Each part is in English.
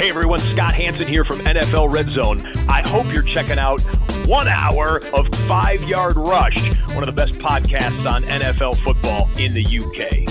Hey everyone, Scott Hansen here from NFL Red Zone. I hope you're checking out 1 hour of 5 Yard Rush, one of the best podcasts on NFL football in the UK.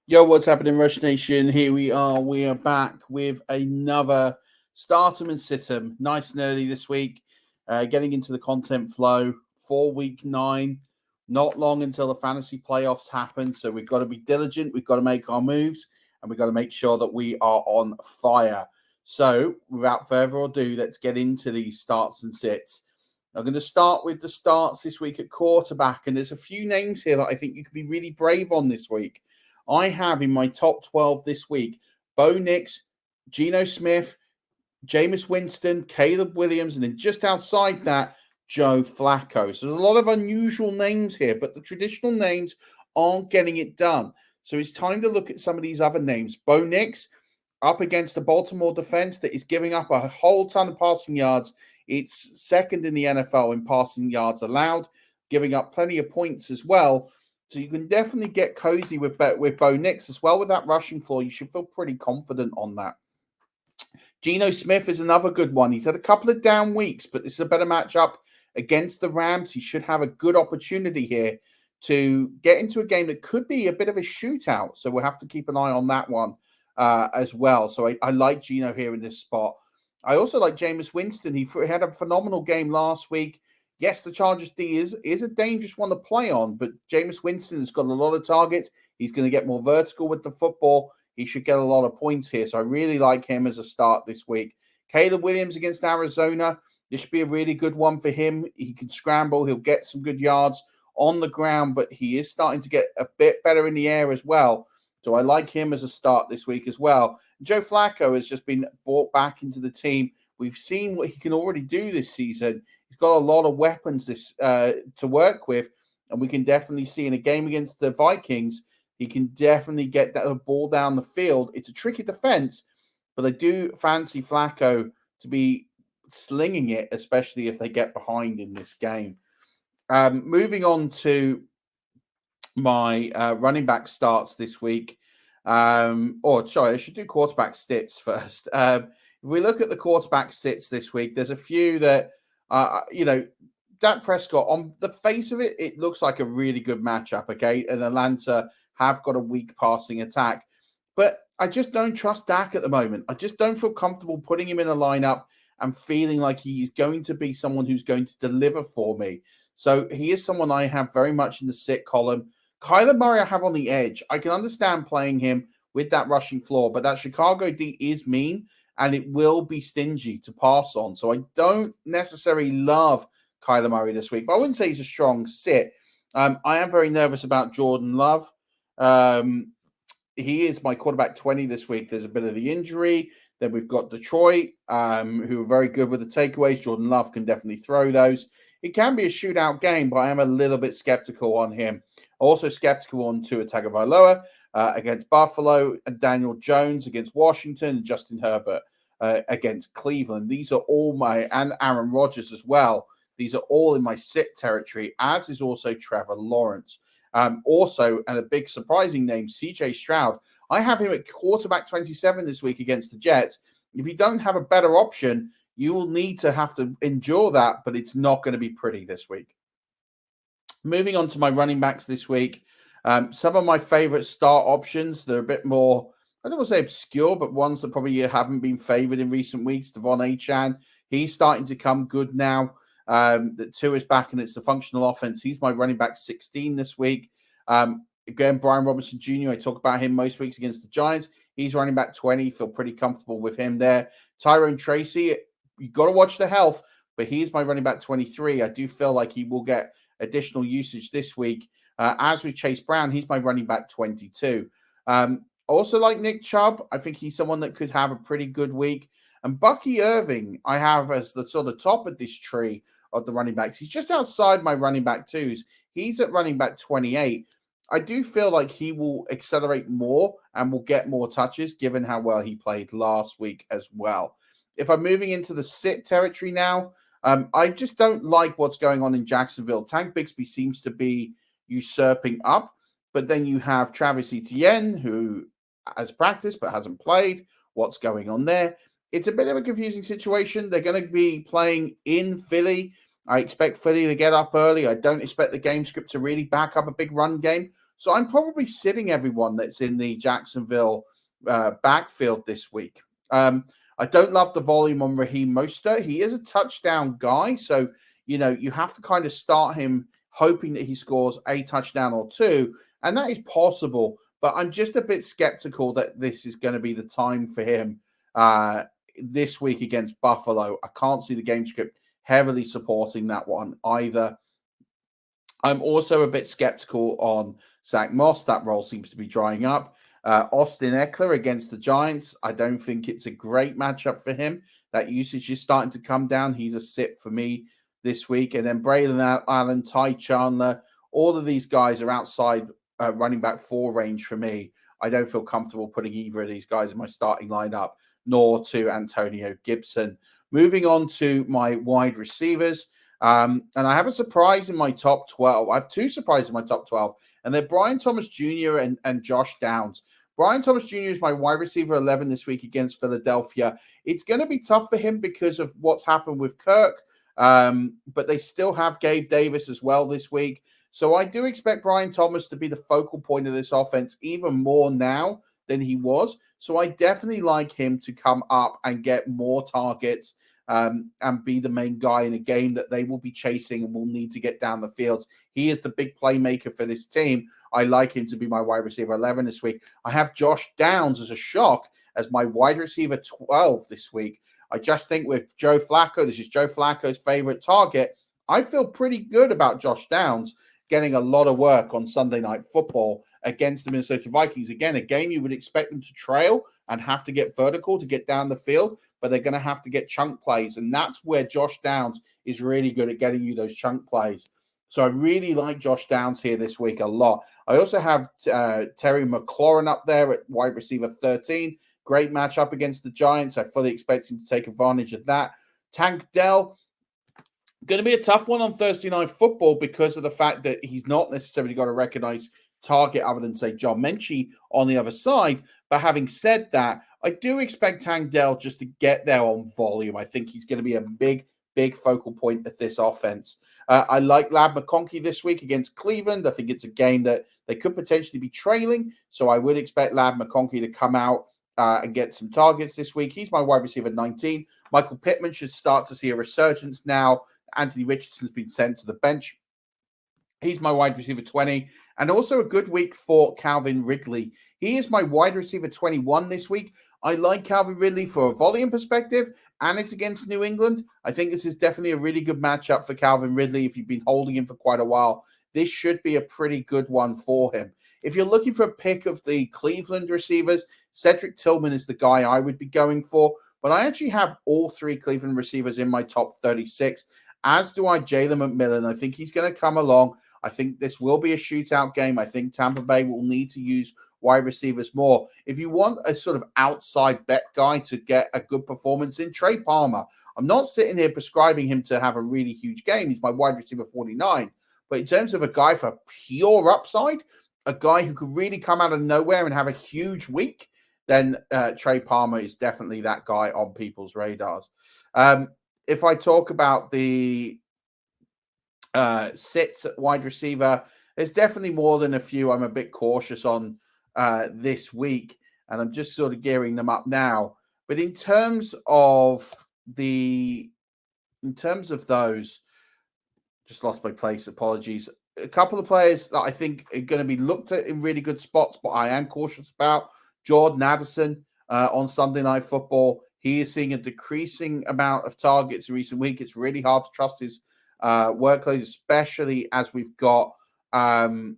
Yo, what's happening, Rush Nation? Here we are. We are back with another Start 'em and Sit 'em. Nice and early this week. Getting into the content flow for week 9. Not long until the fantasy playoffs happen. So we've got to be diligent. We've got to make our moves. And we've got to make sure that we are on fire. So without further ado, let's get into these starts and sits. I'm going to start with the starts this week at quarterback. And there's a few names here that I think you could be really brave on this week. I have in my top 12 this week, Bo Nix, Geno Smith, Jameis Winston, Caleb Williams, and then just outside that, Joe Flacco. So there's a lot of unusual names here, but the traditional names aren't getting it done. So it's time to look at some of these other names. Bo Nix up against the Baltimore defense that is giving up a whole ton of passing yards. It's second in the NFL in passing yards allowed, giving up plenty of points as well. So you can definitely get cozy with Bo Nix as well with that rushing floor. You should feel pretty confident on that. Geno Smith is another good one. He's had a couple of down weeks, but this is a better matchup against the Rams. He should have a good opportunity here to get into a game that could be a bit of a shootout. So we'll have to keep an eye on that one as well. So I like Geno here in this spot. I also like Jameis Winston. He had a phenomenal game last week. Yes, the Chargers D is a dangerous one to play on, but Jameis Winston has got a lot of targets. He's going to get more vertical with the football. He should get a lot of points here, so I really like him as a start this week. Caleb Williams against Arizona. This should be a really good one for him. He can scramble. He'll get some good yards on the ground, but he is starting to get a bit better in the air as well. So I like him as a start this week as well. Joe Flacco has just been brought back into the team. We've seen what he can already do this season. He's got a lot of weapons to work with, and we can definitely see in a game against the Vikings, he can definitely get that ball down the field. It's a tricky defense, but I do fancy Flacco to be slinging it, especially if they get behind in this game. Moving on to my running back starts this week. I should do quarterback sits first. If we look at the quarterback sits this week, there's a few that, Dak Prescott, on the face of it, it looks like a really good matchup, okay? And Atlanta have got a weak passing attack. But I just don't trust Dak at the moment. I just don't feel comfortable putting him in a lineup and feeling like he's going to be someone who's going to deliver for me. So he is someone I have very much in the sit column. Kyler Murray I have on the edge. I can understand playing him with that rushing floor, but that Chicago D is mean, and it will be stingy to pass on. So I don't necessarily love Kyler Murray this week, but I wouldn't say he's a strong sit. I am very nervous about Jordan Love. He is my quarterback 20 this week. There's a bit of the injury. Then we've got Detroit, who are very good with the takeaways. Jordan Love can definitely throw those. It can be a shootout game, but I am a little bit skeptical on him. Also skeptical on Tua Tagovailoa against Buffalo, and Daniel Jones against Washington, and Justin Herbert against Cleveland. These are all and Aaron Rodgers as well. These are all in my sit territory, as is also Trevor Lawrence. Also, and a big surprising name, CJ Stroud. I have him at quarterback 27 this week against the Jets. If you don't have a better option, you will need to have to endure that, but it's not going to be pretty this week. Moving on to my running backs this week, some of my favorite start options, they're a bit more, I don't want to say obscure, but ones that probably haven't been favored in recent weeks. Devon Achane, he's starting to come good now. That Tua is back and it's the functional offense. He's my running back 16 this week. Again, Brian Robinson Jr., I talk about him most weeks against the Giants. He's running back 20. Feel pretty comfortable with him there. Tyrone Tracy, you've got to watch the health, but he's my running back 23. I do feel like he will get additional usage this week. As with Chase Brown, he's my running back 22. Also like Nick Chubb, I think he's someone that could have a pretty good week. And Bucky Irving, I have as the sort of top of this tree of the running backs. He's just outside my running back twos. He's at running back 28. I do feel like he will accelerate more and will get more touches given how well he played last week as well. If I'm moving into the sit territory now, I just don't like what's going on in Jacksonville. Tank Bigsby seems to be usurping up, but then you have Travis Etienne, who has practiced but hasn't played. What's going on there? It's a bit of a confusing situation. They're going to be playing in Philly. I expect Philly to get up early. I don't expect the game script to really back up a big run game. So I'm probably sitting everyone that's in the Jacksonville backfield this week. I don't love the volume on Raheem Mostert. He is a touchdown guy. So, you have to kind of start him hoping that he scores a touchdown or two. And that is possible. But I'm just a bit skeptical that this is going to be the time for him this week against Buffalo. I can't see the game script heavily supporting that one either. I'm also a bit skeptical on Zach Moss. That role seems to be drying up. Austin Eckler against the Giants. I don't think it's a great matchup for him. That usage is starting to come down. He's a sit for me this week. And then Braylon Allen, Ty Chandler, all of these guys are outside running back 4 range for me. I don't feel comfortable putting either of these guys in my starting lineup, nor to Antonio Gibson. Moving on to my wide receivers. And I have a surprise in my top 12. I have 2 surprises in my top 12, and they're Brian Thomas Jr. and Josh Downs. Brian Thomas Jr. is my wide receiver 11 this week against Philadelphia. It's going to be tough for him because of what's happened with Kirk, but they still have Gabe Davis as well this week. So I do expect Brian Thomas to be the focal point of this offense even more now than he was. So I definitely like him to come up and get more targets and be the main guy in a game that they will be chasing and will need to get down the field. He is the big playmaker for this team. I like him to be my wide receiver 11 this week. I have Josh Downs as a shock as my wide receiver 12 this week. I just think with Joe Flacco, this is Joe Flacco's favorite target. I feel pretty good about Josh Downs getting a lot of work on Sunday Night Football against the Minnesota Vikings. Again, a game you would expect them to trail and have to get vertical to get down the field, but they're going to have to get chunk plays. And that's where Josh Downs is really good at getting you those chunk plays. So I really like Josh Downs here this week a lot. I also have Terry McLaurin up there at wide receiver 13. Great matchup against the Giants. I fully expect him to take advantage of that. Tank Dell, going to be a tough one on Thursday Night Football because of the fact that he's not necessarily got a recognized target other than, say, John Mechie on the other side. But having said that, I do expect Tank Dell just to get there on volume. I think he's going to be a big focal point of this offense. I like Lab McConkey this week against Cleveland. I think it's a game that they could potentially be trailing. So I would expect Lab McConkey to come out and get some targets this week. He's my wide receiver 19. Michael Pittman should start to see a resurgence now. Anthony Richardson's been sent to the bench. He's my wide receiver 20. And also a good week for Calvin Ridley. He is my wide receiver 21 this week. I like Calvin Ridley for a volume perspective, and it's against New England. I think this is definitely a really good matchup for Calvin Ridley. If you've been holding him for quite a while, this should be a pretty good one for him. If you're looking for a pick of the Cleveland receivers, Cedric Tillman is the guy I would be going for. But I actually have all 3 Cleveland receivers in my top 36, as do I Jalen McMillan. I think he's going to come along. I think this will be a shootout game. I think Tampa Bay will need to use wide receivers more. If you want a sort of outside bet guy to get a good performance in, Trey Palmer. I'm not sitting here prescribing him to have a really huge game. He's my wide receiver 49. But in terms of a guy for pure upside, a guy who could really come out of nowhere and have a huge week, then Trey Palmer is definitely that guy on people's radars. If I talk about the sits at wide receiver, there's definitely more than a few I'm a bit cautious on this week, and I'm just sort of gearing them up now. But in terms of those, just lost my place. Apologies. A couple of players that I think are going to be looked at in really good spots, but I am cautious about. Jordan Addison on Sunday Night Football. He is seeing a decreasing amount of targets in recent week. It's really hard to trust his workload, especially as we've got TJ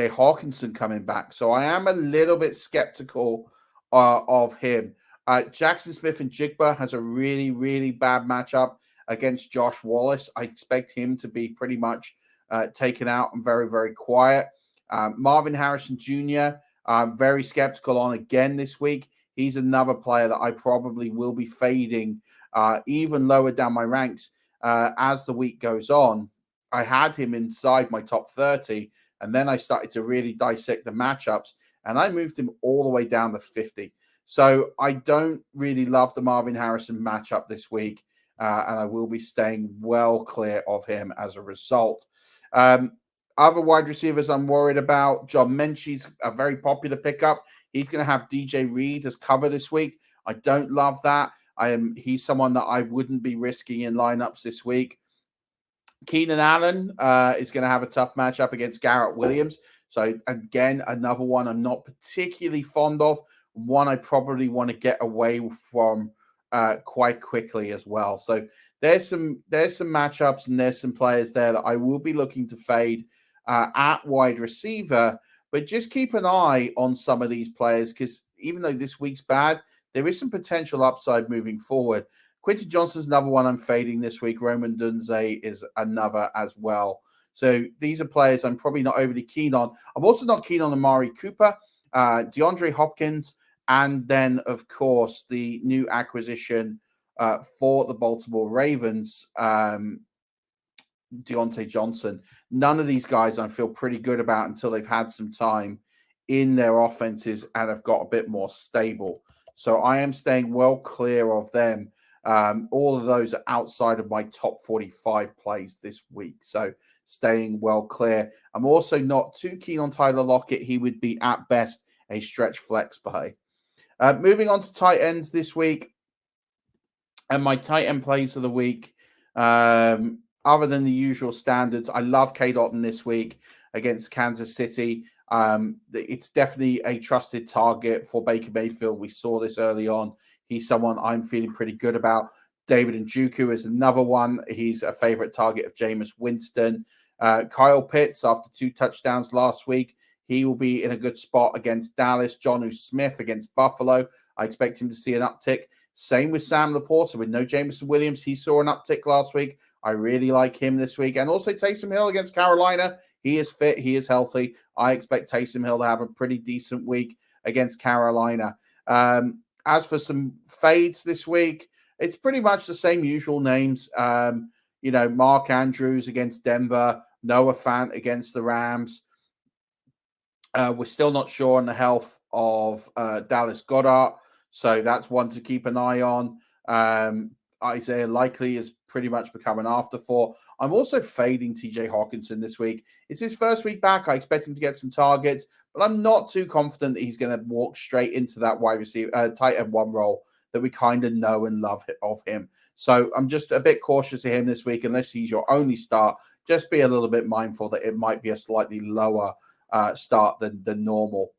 Hawkinson coming back. So I am a little bit skeptical of him. Jackson Smith and Jigba has a really, really bad matchup against Josh Wallace. I expect him to be pretty much taken out and very, very quiet. Marvin Harrison Jr., I'm very skeptical on again this week. he's another player that I probably will be fading even lower down my ranks as the week goes on. I had him inside my top 30, and then I started to really dissect the matchups, and I moved him all the way down to 50. So I don't really love the Marvin Harrison matchup this week, and I will be staying well clear of him as a result. Other wide receivers I'm worried about. John Menchie's a very popular pickup. He's going to have DJ Reed as cover this week. I don't love that. He's someone that I wouldn't be risking in lineups this week. Keenan Allen is going to have a tough matchup against Garrett Williams. So, again, another one I'm not particularly fond of. One I probably want to get away from quite quickly as well. So, there's some matchups and there's some players there that I will be looking to fade at wide receiver. But just keep an eye on some of these players because even though this week's bad, there is some potential upside moving forward. Quentin Johnston's another one I'm fading this week. Roman Dunze is another as well. So these are players I'm probably not overly keen on. I'm also not keen on Amari Cooper, DeAndre Hopkins, and then, of course, the new acquisition for the Baltimore Ravens, Deontay Johnson. None of these guys I feel pretty good about until they've had some time in their offenses and have got a bit more stable. So I am staying well clear of them. All of those are outside of my top 45 plays this week. So staying well clear. I'm also not too keen on Tyler Lockett. He would be at best a stretch flex play. Moving on to tight ends this week. And my tight end plays of the week, other than the usual standards, I love Cade Otton this week against Kansas City. It's definitely a trusted target for Baker Mayfield. We saw this early on. He's someone I'm feeling pretty good about. David Njoku is another one. He's a favorite target of Jameis Winston. Kyle Pitts, after 2 touchdowns last week, he will be in a good spot against Dallas. Jonnu Smith against Buffalo. I expect him to see an uptick. Same with Sam Laporta with no Jameson Williams. He saw an uptick last week. I really like him this week. And also Taysom Hill against Carolina. He is fit. He is healthy. I expect Taysom Hill to have a pretty decent week against Carolina. As for some fades this week, it's pretty much the same usual names. Mark Andrews against Denver, Noah Fant against the Rams. We're still not sure on the health of Dallas Goedert, so that's one to keep an eye on. Isaiah Likely has pretty much become an afterthought. I'm also fading TJ Hawkinson this week. It's his first week back. I expect him to get some targets, but I'm not too confident that he's going to walk straight into that wide receiver, tight end 1 role that we kind of know and love of him. So I'm just a bit cautious of him this week. Unless he's your only start, just be a little bit mindful that it might be a slightly lower start than normal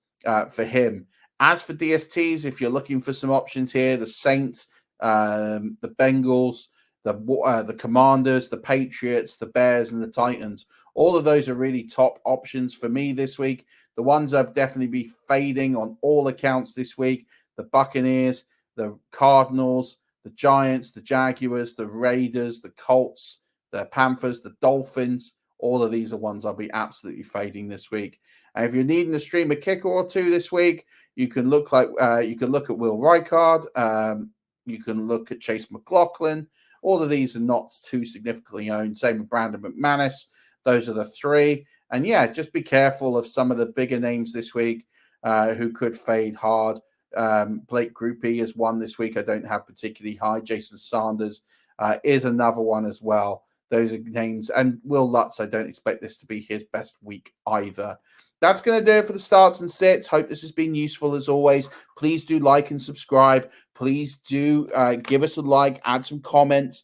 for him. As for DSTs, if you're looking for some options here, the Saints, the Bengals, the Commanders, the Patriots, the Bears, and the Titans, all of those are really top options for me this week. The ones I'll definitely be fading on all accounts this week: the Buccaneers, the Cardinals, the Giants, the Jaguars, the Raiders, the Colts, the Panthers, the Dolphins. All of these are ones I'll be absolutely fading this week. And if you're needing to stream a kicker or two this week, you can look at Will Reichard. You can look at Chase McLaughlin. All of these are not too significantly owned. Same with Brandon McManus. Those are the 3. And yeah, just be careful of some of the bigger names this week who could fade hard. Blake Groupie is one this week I don't have particularly high. Jason Sanders is another one as well. Those are names. And Will Lutz, I don't expect this to be his best week either. That's going to do it for the starts and sits. Hope this has been useful as always. Please do like and subscribe. Please do give us a like, add some comments.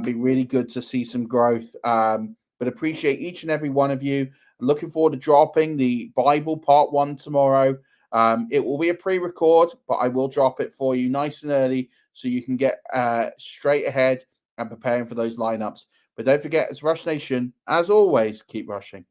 Be really good to see some growth. But appreciate each and every one of you. Looking forward to dropping the Bible part 1 tomorrow. It will be a pre-record, but I will drop it for you nice and early so you can get straight ahead and preparing for those lineups. But don't forget, as Rush Nation, as always, keep rushing.